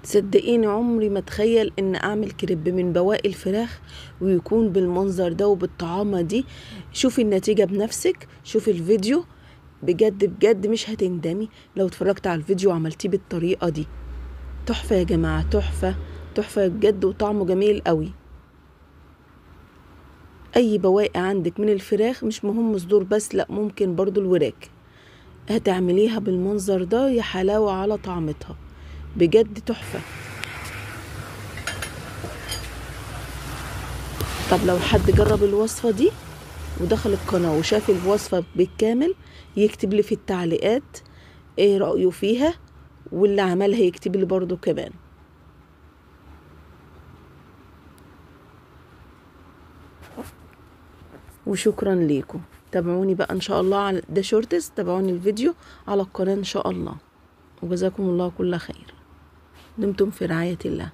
صدقيني عمري ما اتخيل ان اعمل كريب من بواقي الفراخ ويكون بالمنظر ده وبالطعامة دي. شوفي النتيجة بنفسك، شوفي الفيديو، بجد بجد مش هتندمي لو اتفرجت على الفيديو وعملتيه بالطريقة دي. تحفة يا جماعة، تحفة تحفة بجد، وطعمه جميل قوي. اي بواقي عندك من الفراخ، مش مهم صدور بس، لا ممكن برضو الوراك، هتعمليها بالمنظر ده يا حلاوة على طعمتها، بجد تحفة. طب لو حد جرب الوصفة دي ودخل القناة وشاف الوصفة بالكامل، يكتب لي في التعليقات ايه رأيه فيها، واللي عملها يكتب لي برضو كمان. وشكرا ليكم، تابعوني بقى ان شاء الله على ده شورتس، تابعوني الفيديو على القناة ان شاء الله، وجزاكم الله كل خير. دمتم في رعاية الله.